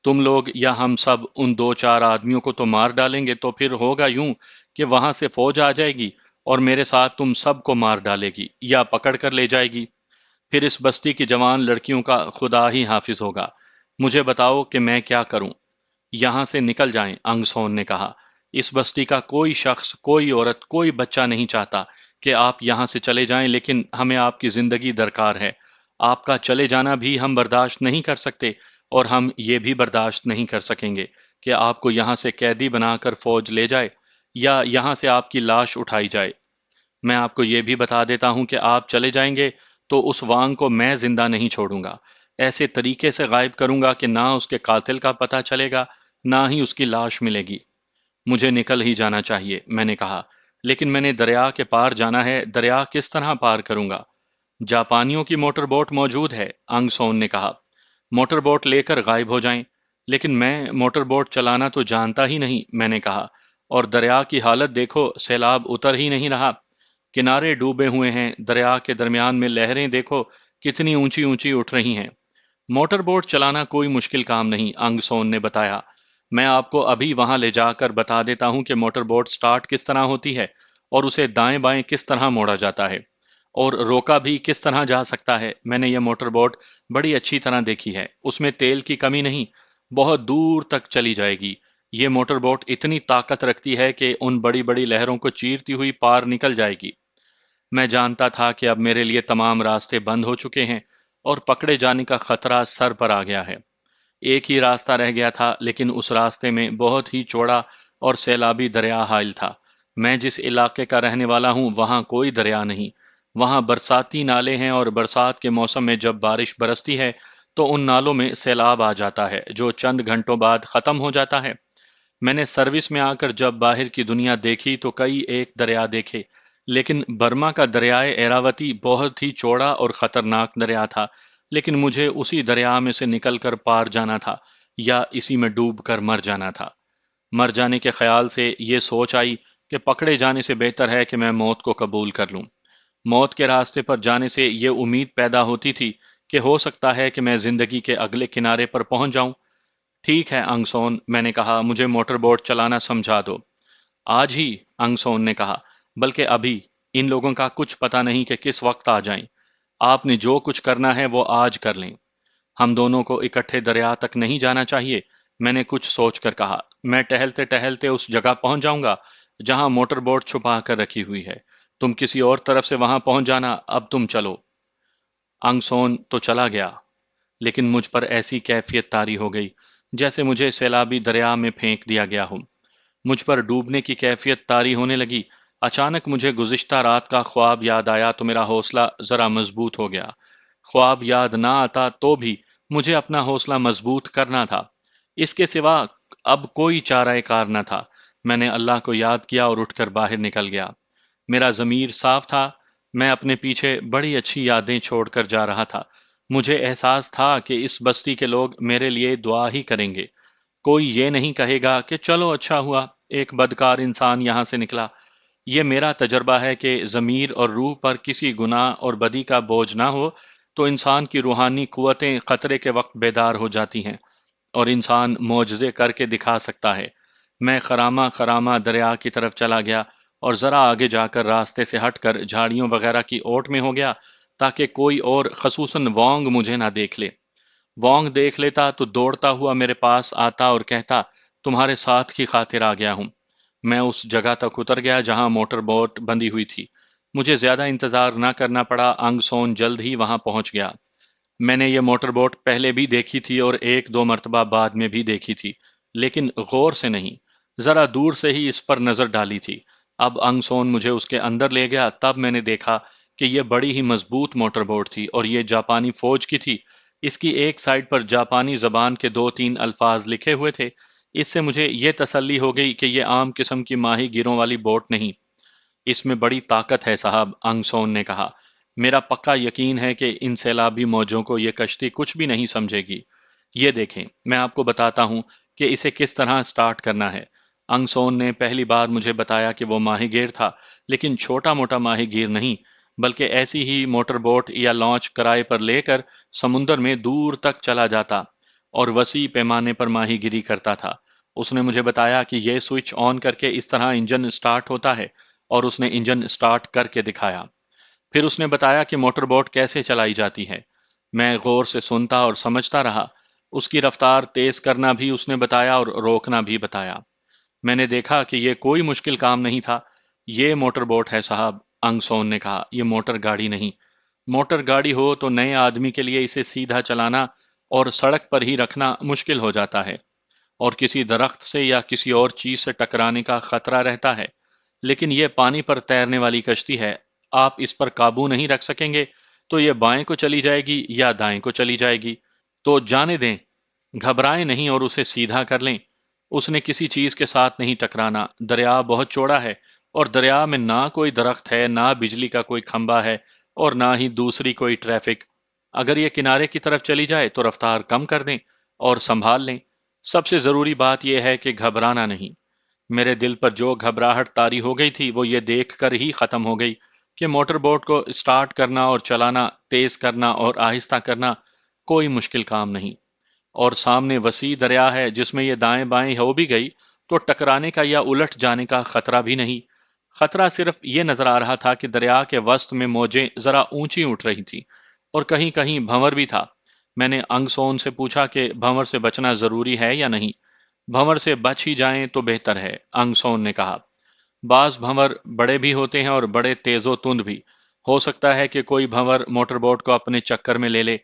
Speaker 1: تم لوگ یا ہم سب ان 2 4 آدمیوں کو تو مار ڈالیں گے، تو پھر ہوگا یوں کہ وہاں سے فوج آ جائے گی اور میرے ساتھ تم سب کو مار ڈالے گی یا پکڑ کر لے جائے گی۔ پھر اس بستی کی جوان لڑکیوں کا خدا ہی حافظ ہوگا۔ مجھے بتاؤ کہ میں کیا کروں۔ یہاں سے نکل جائیں، انگ سون نے کہا۔ اس بستی کا کوئی شخص، کوئی عورت، کوئی بچہ نہیں چاہتا کہ آپ یہاں سے چلے جائیں، لیکن ہمیں آپ کی زندگی درکار ہے۔ آپ کا چلے جانا بھی ہم برداشت نہیں کر سکتے، اور ہم یہ بھی برداشت نہیں کر سکیں گے کہ آپ کو یہاں سے قیدی بنا کر فوج لے جائے یا یہاں سے آپ کی لاش اٹھائی جائے۔ میں آپ کو یہ بھی بتا دیتا ہوں کہ آپ چلے جائیں گے تو اس وانگ کو میں زندہ نہیں چھوڑوں گا۔ ایسے طریقے سے غائب کروں گا کہ نہ اس کے قاتل کا پتہ چلے گا، نہ ہی اس کی لاش ملے گی۔ مجھے نکل ہی جانا چاہیے، میں نے کہا، لیکن میں نے دریا کے پار جانا ہے۔ دریا کس طرح پار کروں گا؟ جاپانیوں کی موٹر بوٹ موجود ہے، انگ سون نے کہا۔ موٹر بوٹ لے کر غائب ہو جائیں۔ لیکن میں موٹر بوٹ چلانا تو جانتا ہی نہیں، میں نے کہا، اور دریا کی حالت دیکھو، سیلاب اتر ہی نہیں رہا۔ کنارے ڈوبے ہوئے ہیں، دریا کے درمیان میں لہریں دیکھو کتنی اونچی اونچی اٹھ رہی ہیں۔ موٹر بوٹ چلانا کوئی مشکل کام نہیں، انگ سون نے بتایا۔ میں آپ کو ابھی وہاں لے جا کر بتا دیتا ہوں کہ موٹر بوٹ سٹارٹ کس طرح ہوتی ہے اور اسے دائیں بائیں کس طرح موڑا جاتا ہے اور روکا بھی کس طرح جا سکتا ہے۔ میں نے یہ موٹر بوٹ بڑی اچھی طرح دیکھی ہے، اس میں تیل کی کمی نہیں، بہت دور تک چلی جائے گی۔ یہ موٹر بوٹ اتنی طاقت رکھتی ہے کہ ان بڑی بڑی لہروں کو چیرتی ہوئی پار نکل جائے گی۔ میں جانتا تھا کہ اب میرے لیے تمام راستے بند ہو چکے ہیں اور پکڑے جانے کا خطرہ سر پر آ گیا ہے۔ ایک ہی راستہ رہ گیا تھا، لیکن اس راستے میں بہت ہی چوڑا اور سیلابی دریا حائل تھا۔ میں جس علاقے کا رہنے والا ہوں وہاں کوئی دریا نہیں، وہاں برساتی نالے ہیں، اور برسات کے موسم میں جب بارش برستی ہے تو ان نالوں میں سیلاب آ جاتا ہے جو چند گھنٹوں بعد ختم ہو جاتا ہے۔ میں نے سروس میں آ کر جب باہر کی دنیا دیکھی تو کئی ایک دریا دیکھے، لیکن برما کا دریائے ایراوتی بہت ہی چوڑا اور خطرناک دریا تھا، لیکن مجھے اسی دریا میں سے نکل کر پار جانا تھا یا اسی میں ڈوب کر مر جانا تھا۔ مر جانے کے خیال سے یہ سوچ آئی کہ پکڑے جانے سے بہتر ہے کہ میں موت کو قبول کر لوں۔ موت کے راستے پر جانے سے یہ امید پیدا ہوتی تھی کہ ہو سکتا ہے کہ میں زندگی کے اگلے کنارے پر پہنچ جاؤں۔ ٹھیک ہے انگ سون، میں نے کہا، مجھے موٹر بوٹ چلانا سمجھا دو۔ آج ہی، انگ سون نے کہا، بلکہ ابھی۔ ان لوگوں کا کچھ پتہ نہیں کہ کس وقت آ جائیں۔ آپ نے جو کچھ کرنا ہے وہ آج کر لیں۔ ہم دونوں کو اکٹھے دریا تک نہیں جانا چاہیے، میں نے کچھ سوچ کر کہا۔ میں ٹہلتے ٹہلتے اس جگہ پہنچ جاؤں گا جہاں موٹر بوٹ چھپا کر رکھی ہوئی ہے۔ تم کسی اور طرف سے وہاں پہنچ جانا، اب تم چلو۔ انگسون تو چلا گیا، لیکن مجھ پر ایسی کیفیت طاری ہو گئی جیسے مجھے سیلابی دریا میں پھینک دیا گیا ہو۔ مجھ پر ڈوبنے کی کیفیت طاری ہونے لگی۔ اچانک مجھے گزشتہ رات کا خواب یاد آیا تو میرا حوصلہ ذرا مضبوط ہو گیا۔ خواب یاد نہ آتا تو بھی مجھے اپنا حوصلہ مضبوط کرنا تھا۔ اس کے سوا اب کوئی چارہ کار نہ تھا۔ میں نے اللہ کو یاد کیا اور اٹھ کر باہر نکل گیا۔ میرا ضمیر صاف تھا۔ میں اپنے پیچھے بڑی اچھی یادیں چھوڑ کر جا رہا تھا۔ مجھے احساس تھا کہ اس بستی کے لوگ میرے لیے دعا ہی کریں گے۔ کوئی یہ نہیں کہے گا کہ چلو اچھا ہوا ایک بدکار انسان یہاں سے نکلا۔ یہ میرا تجربہ ہے کہ ضمیر اور روح پر کسی گناہ اور بدی کا بوجھ نہ ہو تو انسان کی روحانی قوتیں خطرے کے وقت بیدار ہو جاتی ہیں اور انسان معجزے کر کے دکھا سکتا ہے۔ میں خرامہ خرامہ دریا کی طرف چلا گیا اور ذرا آگے جا کر راستے سے ہٹ کر جھاڑیوں وغیرہ کی اوٹ میں ہو گیا تاکہ کوئی اور خصوصاً وانگ مجھے نہ دیکھ لے۔ وانگ دیکھ لیتا تو دوڑتا ہوا میرے پاس آتا اور کہتا تمہارے ساتھ کی خاطر آ گیا ہوں۔ میں اس جگہ تک اتر گیا جہاں موٹر بوٹ بندی ہوئی تھی۔ مجھے زیادہ انتظار نہ کرنا پڑا، انگ سون جلد ہی وہاں پہنچ گیا۔ میں نے یہ موٹر بوٹ پہلے بھی دیکھی تھی اور ایک دو مرتبہ بعد میں بھی دیکھی تھی، لیکن غور سے نہیں، ذرا دور سے ہی اس پر نظر ڈالی تھی۔ اب انگ سون مجھے اس کے اندر لے گیا، تب میں نے دیکھا کہ یہ بڑی ہی مضبوط موٹر بوٹ تھی اور یہ جاپانی فوج کی تھی۔ اس کی ایک سائڈ پر جاپانی زبان کے دو تین الفاظ لکھے ہوئے تھے۔ اس سے مجھے یہ تسلی ہو گئی کہ یہ عام قسم کی ماہی گیروں والی بوٹ نہیں۔ اس میں بڑی طاقت ہے صاحب، انگ سون نے کہا۔ میرا پکا یقین ہے کہ ان سیلابی موجوں کو یہ کشتی کچھ بھی نہیں سمجھے گی۔ یہ دیکھیں، میں آپ کو بتاتا ہوں کہ اسے کس طرح سٹارٹ کرنا ہے۔ انگ سون نے پہلی بار مجھے بتایا کہ وہ ماہی گیر تھا، لیکن چھوٹا موٹا ماہی گیر نہیں، بلکہ ایسی ہی موٹر بوٹ یا لانچ کرائے پر لے کر سمندر میں دور تک چلا جاتا اور وسیع پیمانے پر ماہی گیری کرتا تھا۔ اس نے مجھے بتایا کہ یہ سوئچ آن کر کے اس طرح انجن سٹارٹ ہوتا ہے، اور اس نے انجن سٹارٹ کر کے دکھایا۔ پھر اس نے بتایا کہ موٹر بوٹ کیسے چلائی جاتی ہے۔ میں غور سے سنتا اور سمجھتا رہا۔ اس کی رفتار تیز کرنا بھی اس نے بتایا اور روکنا بھی بتایا۔ میں نے دیکھا کہ یہ کوئی مشکل کام نہیں تھا۔ یہ موٹر بوٹ ہے صاحب، انگ سون نے کہا، یہ موٹر گاڑی نہیں۔ موٹر گاڑی ہو تو نئے آدمی کے لیے اسے سیدھا چلانا اور سڑک پر ہی رکھنا مشکل ہو جاتا ہے، اور کسی درخت سے یا کسی اور چیز سے ٹکرانے کا خطرہ رہتا ہے۔ لیکن یہ پانی پر تیرنے والی کشتی ہے، آپ اس پر قابو نہیں رکھ سکیں گے تو یہ بائیں کو چلی جائے گی یا دائیں کو چلی جائے گی۔ تو جانے دیں، گھبرائیں نہیں اور اسے سیدھا کر لیں۔ اس نے کسی چیز کے ساتھ نہیں ٹکرانا۔ دریا بہت چوڑا ہے اور دریا میں نہ کوئی درخت ہے، نہ بجلی کا کوئی کھمبا ہے اور نہ ہی دوسری کوئی ٹریفک۔ اگر یہ کنارے کی طرف چلی جائے تو رفتار کم کر دیں اور سنبھال لیں۔ سب سے ضروری بات یہ ہے کہ گھبرانا نہیں۔ میرے دل پر جو گھبراہٹ طاری ہو گئی تھی وہ یہ دیکھ کر ہی ختم ہو گئی کہ موٹر بوٹ کو اسٹارٹ کرنا اور چلانا، تیز کرنا اور آہستہ کرنا کوئی مشکل کام نہیں، اور سامنے وسیع دریا ہے جس میں یہ دائیں بائیں ہو بھی گئی تو ٹکرانے کا یا الٹ جانے کا خطرہ بھی نہیں۔ خطرہ صرف یہ نظر آ رہا تھا کہ دریا کے وسط میں موجیں ذرا اونچی اٹھ رہی تھیں اور کہیں کہیں بھنور بھی تھا۔ میں نے انگ سون سے پوچھا کہ بھنور سے بچنا ضروری ہے یا نہیں۔ بھنور سے بچ ہی جائیں تو بہتر ہے، انگ سون نے کہا۔ بعض بھنور بڑے بھی ہوتے ہیں اور بڑے تیز و تند بھی۔ ہو سکتا ہے کہ کوئی بھنور موٹر بوٹ کو اپنے چکر میں لے لے۔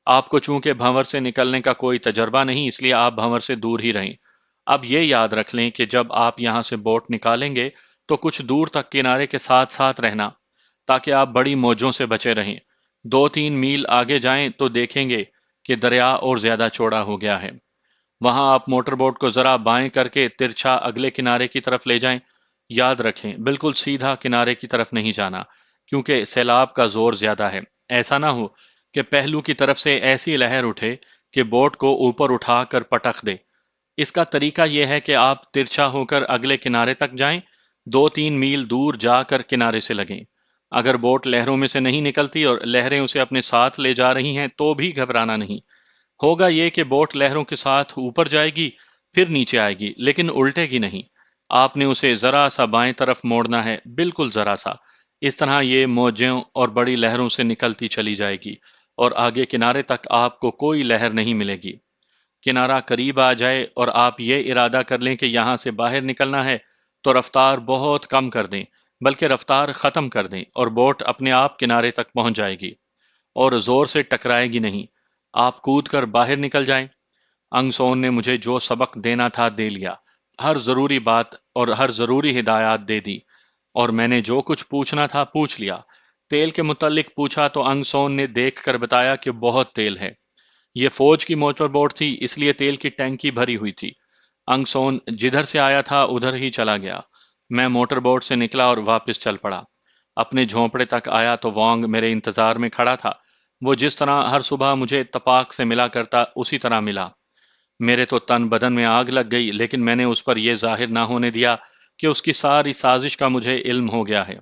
Speaker 1: آپ کو چونکہ بھنور سے نکلنے کا کوئی تجربہ نہیں، اس لیے آپ بھنور سے دور ہی رہیں۔ اب یہ یاد رکھ لیں کہ جب آپ یہاں سے بوٹ نکالیں گے تو کچھ دور تک کنارے کے ساتھ ساتھ رہنا تاکہ آپ بڑی موجوں سے بچے رہیں۔ 2-3 میل آگے جائیں تو دیکھیں گے کہ دریا اور زیادہ چوڑا ہو گیا ہے۔ وہاں آپ موٹر بوٹ کو ذرا بائیں کر کے ترچھا اگلے کنارے کی طرف لے جائیں۔ یاد رکھیں، بالکل سیدھا کنارے کی طرف نہیں جانا، کیونکہ سیلاب کا زور زیادہ ہے۔ ایسا نہ ہو کہ پہلو کی طرف سے ایسی لہر اٹھے کہ بوٹ کو اوپر اٹھا کر پٹخ دے۔ اس کا طریقہ یہ ہے کہ آپ ترچھا ہو کر اگلے کنارے تک جائیں، 2-3 میل دور جا کر کنارے سے لگیں۔ اگر بوٹ لہروں میں سے نہیں نکلتی اور لہریں اسے اپنے ساتھ لے جا رہی ہیں تو بھی گھبرانا نہیں۔ ہوگا یہ کہ بوٹ لہروں کے ساتھ اوپر جائے گی، پھر نیچے آئے گی، لیکن الٹے گی نہیں۔ آپ نے اسے ذرا سا بائیں طرف موڑنا ہے، بالکل ذرا سا۔ اس طرح یہ موجوں اور بڑی لہروں سے نکلتی چلی جائے گی اور آگے کنارے تک آپ کو کوئی لہر نہیں ملے گی۔ کنارہ قریب آ جائے اور آپ یہ ارادہ کر لیں کہ یہاں سے باہر نکلنا ہے تو رفتار بہت کم کر دیں، بلکہ رفتار ختم کر دیں اور بوٹ اپنے آپ کنارے تک پہنچ جائے گی۔ اور زور سے ٹکرائے گی نہیں۔ آپ کود کر باہر نکل جائیں۔ انگ سون نے مجھے جو سبق دینا تھا دے لیا، ہر ضروری بات اور ہر ضروری ہدایات دے دی، اور میں نے جو کچھ پوچھنا تھا پوچھ لیا۔ تیل کے متعلق پوچھا تو انگ سون نے دیکھ کر بتایا کہ بہت تیل ہے۔ یہ فوج کی موٹر بوٹ تھی، اس لیے تیل کی ٹینکی بھری ہوئی تھی۔ انگ سون جدھر سے آیا تھا ادھر ہی چلا گیا۔ میں موٹر بوٹ سے نکلا اور واپس چل پڑا۔ اپنے جھونپڑے تک آیا تو وانگ میرے انتظار میں کھڑا تھا۔ وہ جس طرح ہر صبح مجھے اتفاق سے ملا کرتا اسی طرح ملا۔ میرے تو تن بدن میں آگ لگ گئی، لیکن میں نے اس پر یہ ظاہر نہ ہونے دیا کہ اس کی ساری سازش کا مجھے علم ہو گیا ہے۔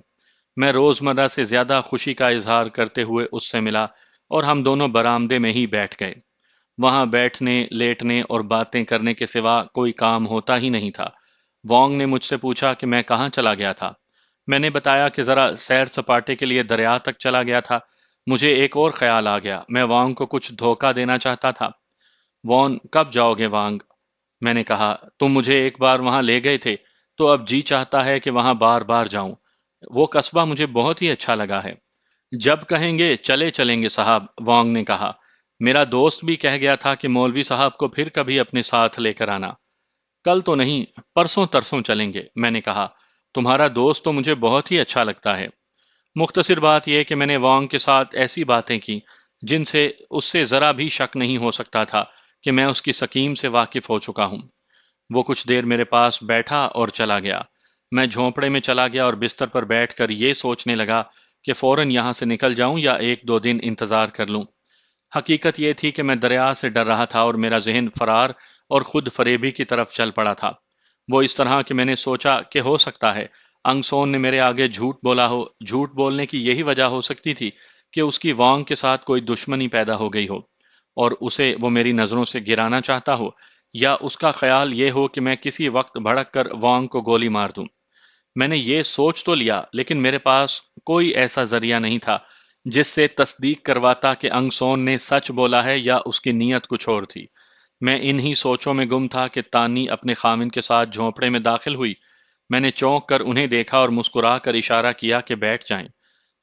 Speaker 1: میں روزمرہ سے زیادہ خوشی کا اظہار کرتے ہوئے اس سے ملا اور ہم دونوں برآمدے میں ہی بیٹھ گئے۔ وہاں بیٹھنے، لیٹنے اور باتیں کرنے کے سوا کوئی کام ہوتا ہی نہیں تھا۔ وانگ نے مجھ سے پوچھا کہ میں کہاں چلا گیا تھا۔ میں نے بتایا کہ ذرا سیر سپاٹے کے لیے دریا تک چلا گیا تھا۔ مجھے ایک اور خیال آ گیا، میں وانگ کو کچھ دھوکہ دینا چاہتا تھا۔ وان کب جاؤ گے وانگ؟ میں نے کہا، تم مجھے ایک بار وہاں لے گئے تھے تو اب جی چاہتا ہے کہ وہاں بار بار جاؤں۔ وہ قصبہ مجھے بہت ہی اچھا لگا ہے۔ جب کہیں گے چلے چلیں گے صاحب، وانگ نے کہا۔ میرا دوست بھی کہہ گیا تھا کہ مولوی صاحب کو پھر کبھی اپنے ساتھ لے کر آنا۔ کل تو نہیں، پرسوں ترسوں چلیں گے، میں نے کہا۔ تمہارا دوست تو مجھے بہت ہی اچھا لگتا ہے۔ مختصر بات یہ کہ میں نے وانگ کے ساتھ ایسی باتیں کی جن سے اس سے ذرا بھی شک نہیں ہو سکتا تھا کہ میں اس کی سکیم سے واقف ہو چکا ہوں۔ وہ کچھ دیر میرے پاس بیٹھا اور چلا گیا۔ میں جھونپڑے میں چلا گیا اور بستر پر بیٹھ کر یہ سوچنے لگا کہ فوراً یہاں سے نکل جاؤں یا ایک دو دن انتظار کر لوں۔ حقیقت یہ تھی کہ میں دریا سے ڈر رہا تھا اور میرا ذہن فرار اور خود فریبی کی طرف چل پڑا تھا۔ وہ اس طرح کہ میں نے سوچا کہ ہو سکتا ہے انگ سون نے میرے آگے جھوٹ بولا ہو۔ جھوٹ بولنے کی یہی وجہ ہو سکتی تھی کہ اس کی وانگ کے ساتھ کوئی دشمنی پیدا ہو گئی ہو اور اسے وہ میری نظروں سے گرانا چاہتا ہو، یا اس کا خیال یہ ہو کہ میں کسی وقت بھڑک کر وانگ کو گولی مار دوں۔ میں نے یہ سوچ تو لیا، لیکن میرے پاس کوئی ایسا ذریعہ نہیں تھا جس سے تصدیق کرواتا کہ انگ سون نے سچ بولا ہے یا اس کی نیت کچھ اور تھی۔ میں انہی سوچوں میں گم تھا کہ تانی اپنے خامن کے ساتھ جھونپڑے میں داخل ہوئی۔ میں نے چونک کر انہیں دیکھا اور مسکرا کر اشارہ کیا کہ بیٹھ جائیں۔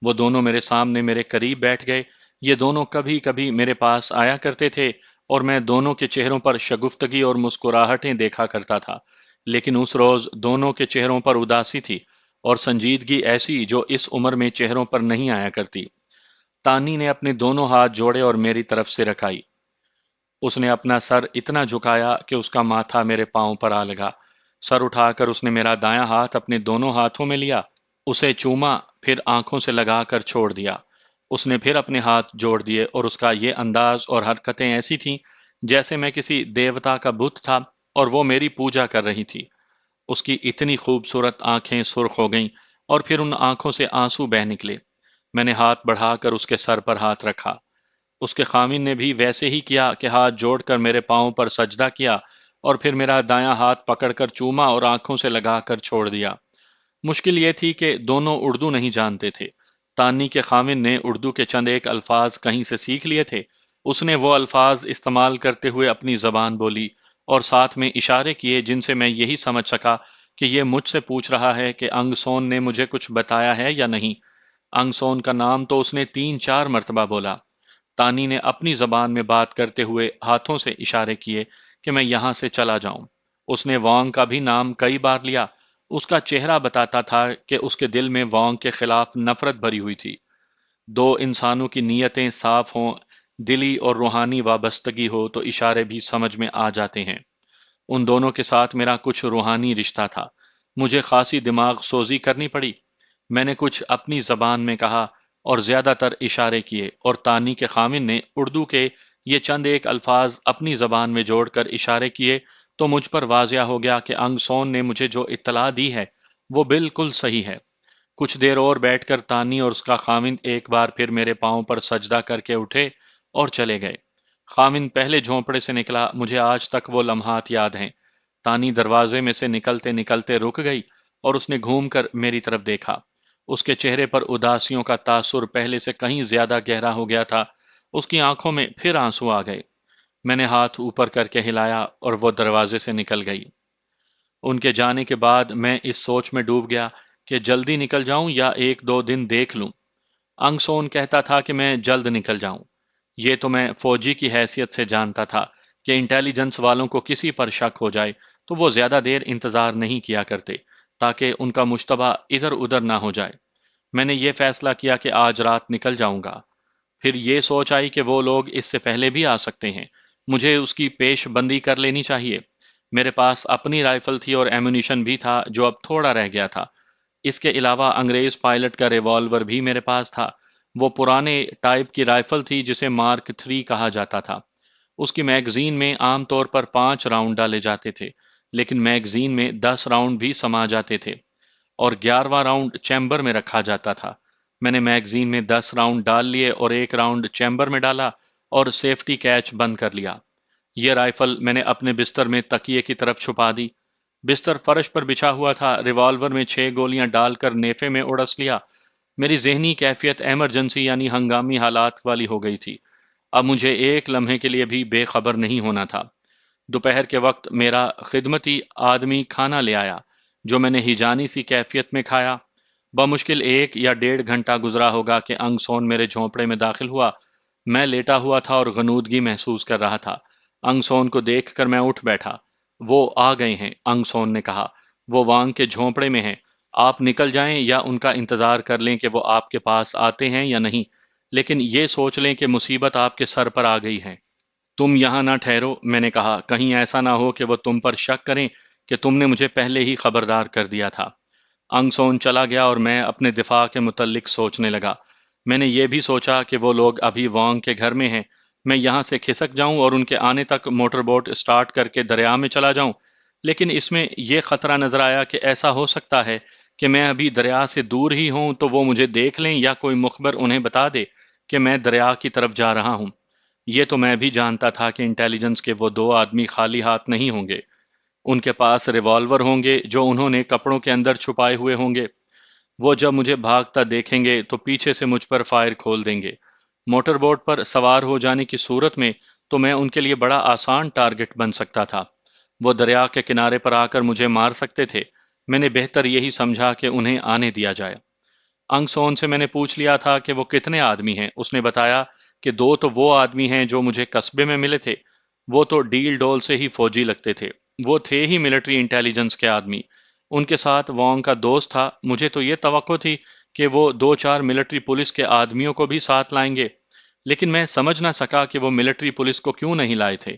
Speaker 1: وہ دونوں میرے سامنے میرے قریب بیٹھ گئے۔ یہ دونوں کبھی کبھی میرے پاس آیا کرتے تھے اور میں دونوں کے چہروں پر شگفتگی اور مسکراہٹیں دیکھا کرتا تھا، لیکن اس روز دونوں کے چہروں پر اداسی تھی اور سنجیدگی ایسی جو اس عمر میں چہروں پر نہیں آیا کرتی۔ تانی نے اپنے دونوں ہاتھ جوڑے اور میری طرف سے رکھائی۔ اس نے اپنا سر اتنا جھکایا کہ اس کا ماتھا میرے پاؤں پر آ لگا۔ سر اٹھا کر اس نے میرا دایاں ہاتھ اپنے دونوں ہاتھوں میں لیا، اسے چوما، پھر آنکھوں سے لگا کر چھوڑ دیا۔ اس نے پھر اپنے ہاتھ جوڑ دیے اور اس کا یہ انداز اور حرکتیں ایسی تھیں جیسے میں کسی دیوتا کا بت تھا اور وہ میری پوجا کر رہی تھی۔ اس کی اتنی خوبصورت آنکھیں سرخ ہو گئیں اور پھر ان آنکھوں سے آنسو بہہ نکلے۔ میں نے ہاتھ بڑھا کر اس کے سر پر ہاتھ رکھا۔ اس کے خامن نے بھی ویسے ہی کیا کہ ہاتھ جوڑ کر میرے پاؤں پر سجدہ کیا اور پھر میرا دایاں ہاتھ پکڑ کر چوما اور آنکھوں سے لگا کر چھوڑ دیا۔ مشکل یہ تھی کہ دونوں اردو نہیں جانتے تھے۔ تانی کے خامن نے اردو کے چند ایک الفاظ کہیں سے سیکھ لیے تھے۔ اس نے وہ الفاظ استعمال کرتے ہوئے اپنی زبان بولی اور ساتھ میں اشارے کیے جن سے میں یہی سمجھ سکا کہ یہ مجھ سے پوچھ رہا ہے کہ انگ سون نے مجھے کچھ بتایا ہے یا نہیں۔ انگ سون کا نام تو اس نے 3 4 مرتبہ بولا۔ تانی نے اپنی زبان میں بات کرتے ہوئے ہاتھوں سے اشارے کیے کہ میں یہاں سے چلا جاؤں۔ اس نے وانگ کا بھی نام کئی بار لیا۔ اس کا چہرہ بتاتا تھا کہ اس کے دل میں وانگ کے خلاف نفرت بھری ہوئی تھی۔ دو انسانوں کی نیتیں صاف ہوں، دلی اور روحانی وابستگی ہو تو اشارے بھی سمجھ میں آ جاتے ہیں۔ ان دونوں کے ساتھ میرا کچھ روحانی رشتہ تھا۔ مجھے خاصی دماغ سوزی کرنی پڑی۔ میں نے کچھ اپنی زبان میں کہا اور زیادہ تر اشارے کیے، اور تانی کے خامن نے اردو کے یہ چند ایک الفاظ اپنی زبان میں جوڑ کر اشارے کیے تو مجھ پر واضح ہو گیا کہ انگ سون نے مجھے جو اطلاع دی ہے وہ بالکل صحیح ہے۔ کچھ دیر اور بیٹھ کر تانی اور اس کا خامن ایک بار پھر میرے پاؤں پر سجدہ کر کے اٹھے اور چلے گئے۔ خامن پہلے جھونپڑے سے نکلا، مجھے آج تک وہ لمحات یاد ہیں۔ تانی دروازے میں سے نکلتے نکلتے رک گئی اور اس نے گھوم کر میری طرف دیکھا۔ اس کے چہرے پر اداسیوں کا تاثر پہلے سے کہیں زیادہ گہرا ہو گیا تھا۔ اس کی آنکھوں میں پھر آنسو آ گئے۔ میں نے ہاتھ اوپر کر کے ہلایا اور وہ دروازے سے نکل گئی۔ ان کے جانے کے بعد میں اس سوچ میں ڈوب گیا کہ جلدی نکل جاؤں یا ایک دو دن دیکھ لوں۔ انگسون کہتا تھا کہ میں جلد نکل جاؤں۔ یہ تو میں فوجی کی حیثیت سے جانتا تھا کہ انٹیلیجنس والوں کو کسی پر شک ہو جائے تو وہ زیادہ دیر انتظار نہیں کیا کرتے تاکہ ان کا مشتبہ ادھر ادھر نہ ہو جائے۔ میں نے یہ فیصلہ کیا کہ آج رات نکل جاؤں گا۔ پھر یہ سوچ آئی کہ وہ لوگ اس سے پہلے بھی آ سکتے ہیں، مجھے اس کی پیش بندی کر لینی چاہیے۔ میرے پاس اپنی رائفل تھی اور ایمونیشن بھی تھا جو اب تھوڑا رہ گیا تھا۔ اس کے علاوہ انگریز پائلٹ کا ریوالور بھی میرے پاس تھا۔ وہ پرانے ٹائپ کی رائفل تھی جسے مارک 3 کہا جاتا تھا۔ اس کی میگزین میں عام طور پر 5 راؤنڈ ڈالے جاتے تھے، لیکن میگزین میں 10 راؤنڈ بھی سما جاتے تھے اور 11واں راؤنڈ چیمبر میں رکھا جاتا تھا۔ میں نے میگزین میں 10 راؤنڈ ڈال لیے اور 1 راؤنڈ چیمبر میں ڈالا اور سیفٹی کیچ بند کر لیا۔ یہ رائفل میں نے اپنے بستر میں تکیے کی طرف چھپا دی۔ بستر فرش پر بچھا ہوا تھا۔ ریوالور میں 6 گولیاں ڈال کر نیفے میں اڑس لیا۔ میری ذہنی کیفیت ایمرجنسی یعنی ہنگامی حالات والی ہو گئی تھی۔ اب مجھے ایک لمحے کے لیے بھی بے خبر نہیں ہونا تھا۔ دوپہر کے وقت میرا خدمتی آدمی کھانا لے آیا جو میں نے ہیجانی سی کیفیت میں کھایا۔ بمشکل 1 یا 1.5 گھنٹہ گزرا ہوگا کہ انگ سون میرے جھونپڑے میں داخل ہوا۔ میں لیٹا ہوا تھا اور غنودگی محسوس کر رہا تھا۔ انگ سون کو دیکھ کر میں اٹھ بیٹھا۔ وہ آ گئے ہیں، انگ سون نے کہا۔ وہ وانگ کے جھونپڑے میں ہیں۔ آپ نکل جائیں یا ان کا انتظار کر لیں کہ وہ آپ کے پاس آتے ہیں یا نہیں، لیکن یہ سوچ لیں کہ مصیبت آپ کے سر پر آ گئی ہے۔ تم یہاں نہ ٹھہرو، میں نے کہا، کہیں ایسا نہ ہو کہ وہ تم پر شک کریں کہ تم نے مجھے پہلے ہی خبردار کر دیا تھا۔ انگ سون چلا گیا اور میں اپنے دفاع کے متعلق سوچنے لگا۔ میں نے یہ بھی سوچا کہ وہ لوگ ابھی وانگ کے گھر میں ہیں۔ میں یہاں سے کھسک جاؤں اور ان کے آنے تک موٹر بوٹ اسٹارٹ کر کے دریا میں چلا جاؤں، لیکن اس میں یہ خطرہ نظر آیا کہ ایسا ہو سکتا ہے کہ میں ابھی دریا سے دور ہی ہوں تو وہ مجھے دیکھ لیں یا کوئی مخبر انہیں بتا دے کہ میں دریا کی طرف جا رہا ہوں۔ یہ تو میں بھی جانتا تھا کہ انٹیلیجنس کے وہ 2 آدمی خالی ہاتھ نہیں ہوں گے۔ ان کے پاس ریوالور ہوں گے جو انہوں نے کپڑوں کے اندر چھپائے ہوئے ہوں گے۔ وہ جب مجھے بھاگتا دیکھیں گے تو پیچھے سے مجھ پر فائر کھول دیں گے۔ موٹر بوٹ پر سوار ہو جانے کی صورت میں تو میں ان کے لیے بڑا آسان ٹارگٹ بن سکتا تھا۔ وہ دریا کے کنارے پر آ کر مجھے مار سکتے تھے۔ میں نے بہتر یہی سمجھا کہ انہیں آنے دیا جائے۔ انگ سون سے میں نے پوچھ لیا تھا کہ وہ کتنے آدمی ہیں۔ اس نے بتایا کہ 2 تو وہ آدمی ہیں جو مجھے قصبے میں ملے تھے۔ وہ تو ڈیل ڈول سے ہی فوجی لگتے تھے۔ وہ تھے ہی ملٹری انٹیلیجنس کے آدمی۔ ان کے ساتھ وانگ کا دوست تھا۔ مجھے تو یہ توقع تھی کہ وہ 2-4 ملٹری پولیس کے آدمیوں کو بھی ساتھ لائیں گے، لیکن میں سمجھ نہ سکا کہ وہ ملٹری پولیس کو کیوں نہیں لائے تھے۔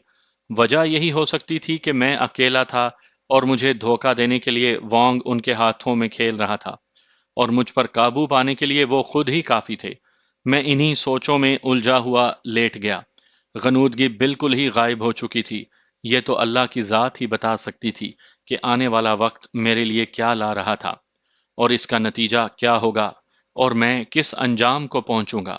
Speaker 1: وجہ یہی ہو سکتی تھی کہ میں اکیلا تھا اور مجھے دھوکہ دینے کے لیے وانگ ان کے ہاتھوں میں کھیل رہا تھا، اور مجھ پر قابو پانے کے لیے وہ خود ہی کافی تھے۔ میں انہی سوچوں میں الجھا ہوا لیٹ گیا۔ غنودگی بالکل ہی غائب ہو چکی تھی۔ یہ تو اللہ کی ذات ہی بتا سکتی تھی کہ آنے والا وقت میرے لیے کیا لا رہا تھا اور اس کا نتیجہ کیا ہوگا اور میں کس انجام کو پہنچوں گا۔